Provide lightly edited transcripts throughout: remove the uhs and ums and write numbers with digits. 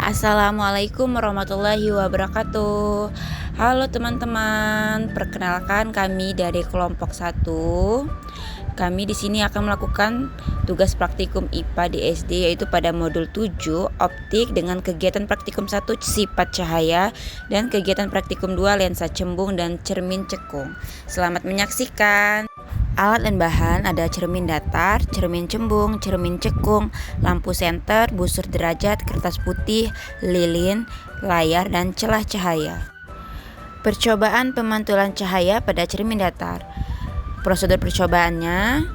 Assalamualaikum warahmatullahi wabarakatuh. Halo teman-teman, perkenalkan kami dari kelompok 1. Kami di sini akan melakukan tugas praktikum IPA di SD, yaitu pada modul 7 optik dengan kegiatan praktikum 1 sifat cahaya dan kegiatan praktikum 2 lensa cembung dan cermin cekung. Selamat menyaksikan. Alat dan bahan ada cermin datar, cermin cembung, cermin cekung, lampu senter, busur derajat, kertas putih, lilin, layar, dan celah cahaya. Percobaan pemantulan cahaya pada cermin datar. Prosedur percobaannya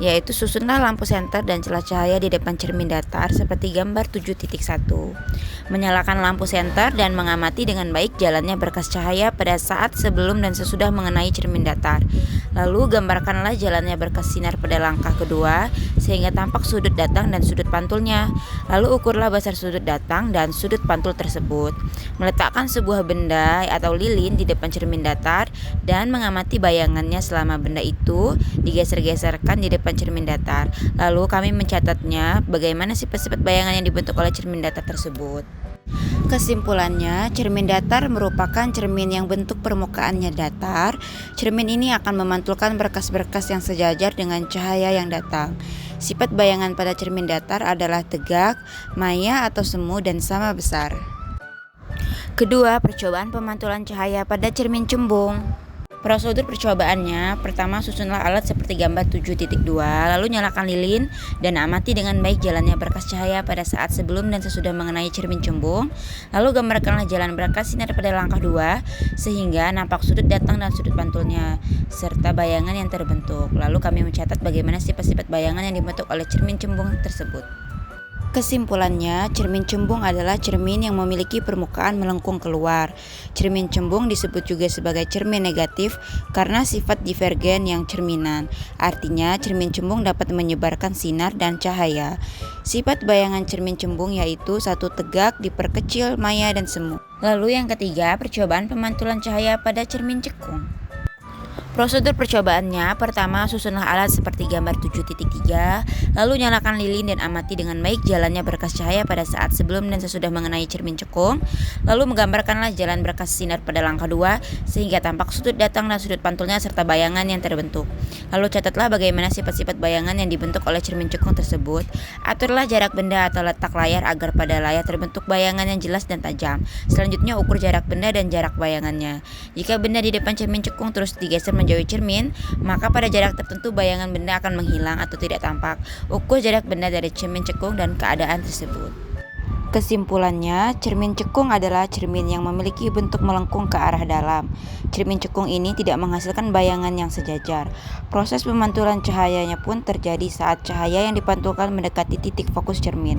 yaitu susunlah lampu senter dan celah cahaya di depan cermin datar seperti gambar 7.1. Menyalakan lampu senter dan mengamati dengan baik jalannya berkas cahaya pada saat sebelum dan sesudah mengenai cermin datar. Lalu gambarkanlah jalannya berkas sinar pada langkah kedua sehingga tampak sudut datang dan sudut pantulnya. Lalu ukurlah besar sudut datang dan sudut pantul tersebut. Meletakkan sebuah benda atau lilin di depan cermin datar dan mengamati bayangannya selama benda itu digeser-geserkan di depan cermin datar. Lalu kami mencatatnya bagaimana sifat-sifat bayangan yang dibentuk oleh cermin datar tersebut. Kesimpulannya, cermin datar merupakan cermin yang bentuk permukaannya datar. Cermin ini akan memantulkan berkas-berkas yang sejajar dengan cahaya yang datang. Sifat bayangan pada cermin datar adalah tegak, maya atau semu dan sama besar. Kedua, percobaan pemantulan cahaya pada cermin cembung. Prosedur percobaannya, pertama susunlah alat seperti gambar 7.2, lalu nyalakan lilin dan amati dengan baik jalannya berkas cahaya pada saat sebelum dan sesudah mengenai cermin cembung. Lalu gambarkanlah jalan berkas sinar pada langkah 2 sehingga nampak sudut datang dan sudut pantulnya serta bayangan yang terbentuk. Lalu kami mencatat bagaimana sifat-sifat bayangan yang dibentuk oleh cermin cembung tersebut. Kesimpulannya, cermin cembung adalah cermin yang memiliki permukaan melengkung keluar. Cermin cembung disebut juga sebagai cermin negatif karena sifat divergen yang cerminan. Artinya, cermin cembung dapat menyebarkan sinar dan cahaya. Sifat bayangan cermin cembung yaitu satu tegak, diperkecil, maya, dan semu. Lalu yang ketiga, percobaan pemantulan cahaya pada cermin cekung. Prosedur percobaannya, pertama susunlah alat seperti gambar 7.3, lalu nyalakan lilin dan amati dengan baik jalannya berkas cahaya pada saat sebelum dan sesudah mengenai cermin cekung. Lalu menggambarkanlah jalan berkas sinar pada langkah 2 sehingga tampak sudut datang dan sudut pantulnya serta bayangan yang terbentuk. Lalu catatlah bagaimana sifat-sifat bayangan yang dibentuk oleh cermin cekung tersebut. Aturlah jarak benda atau letak layar agar pada layar terbentuk bayangan yang jelas dan tajam. Selanjutnya ukur jarak benda dan jarak bayangannya. Jika benda di depan cermin cekung terus digeser menjauhi cermin, maka pada jarak tertentu bayangan benda akan menghilang atau tidak tampak. Ukur jarak benda dari cermin cekung dan keadaan tersebut. Kesimpulannya, cermin cekung adalah cermin yang memiliki bentuk melengkung ke arah dalam. Cermin cekung ini tidak menghasilkan bayangan yang sejajar. Proses pemantulan cahayanya pun terjadi saat cahaya yang dipantulkan mendekati titik fokus cermin.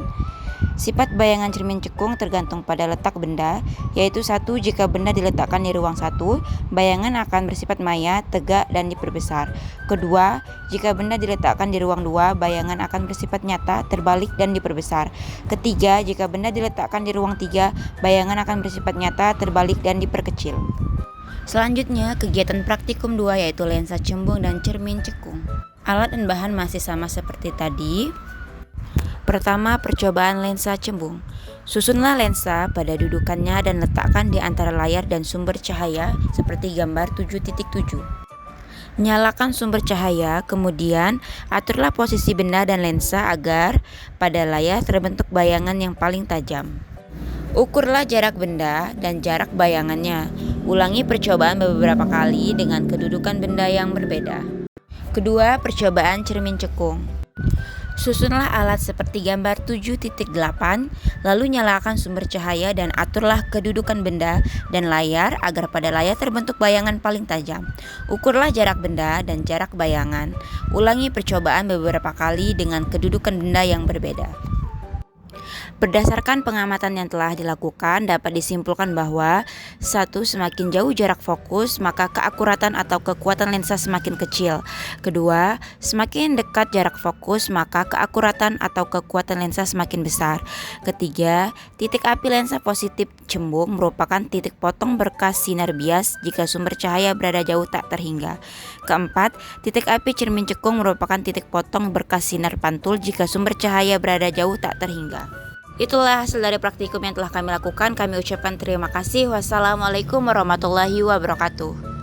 Sifat bayangan cermin cekung tergantung pada letak benda, yaitu 1. Jika benda diletakkan di ruang 1, bayangan akan bersifat maya, tegak, dan diperbesar. Kedua, jika benda diletakkan di ruang 2, bayangan akan bersifat nyata, terbalik, dan diperbesar. Ketiga, jika benda diletakkan di ruang 3, bayangan akan bersifat nyata, terbalik, dan diperkecil. Selanjutnya, kegiatan praktikum 2 yaitu lensa cembung dan cermin cekung. Alat dan bahan masih sama seperti tadi. Pertama, percobaan lensa cembung. Susunlah lensa pada dudukannya dan letakkan di antara layar dan sumber cahaya seperti gambar 7.7. Nyalakan sumber cahaya, kemudian aturlah posisi benda dan lensa agar pada layar terbentuk bayangan yang paling tajam. Ukurlah jarak benda dan jarak bayangannya. Ulangi percobaan beberapa kali dengan kedudukan benda yang berbeda. Kedua, percobaan cermin cekung. Susunlah alat seperti gambar 7.8, lalu nyalakan sumber cahaya dan aturlah kedudukan benda dan layar agar pada layar terbentuk bayangan paling tajam. Ukurlah jarak benda dan jarak bayangan. Ulangi percobaan beberapa kali dengan kedudukan benda yang berbeda. Berdasarkan pengamatan yang telah dilakukan, dapat disimpulkan bahwa 1. Semakin jauh jarak fokus, maka keakuratan atau kekuatan lensa semakin kecil. Kedua, semakin dekat jarak fokus, maka keakuratan atau kekuatan lensa semakin besar. Ketiga, titik api lensa positif cembung merupakan titik potong berkas sinar bias jika sumber cahaya berada jauh tak terhingga. Keempat, titik api cermin cekung merupakan titik potong berkas sinar pantul jika sumber cahaya berada jauh tak terhingga. Itulah hasil dari praktikum yang telah kami lakukan. Kami ucapkan terima kasih. Wassalamualaikum warahmatullahi wabarakatuh.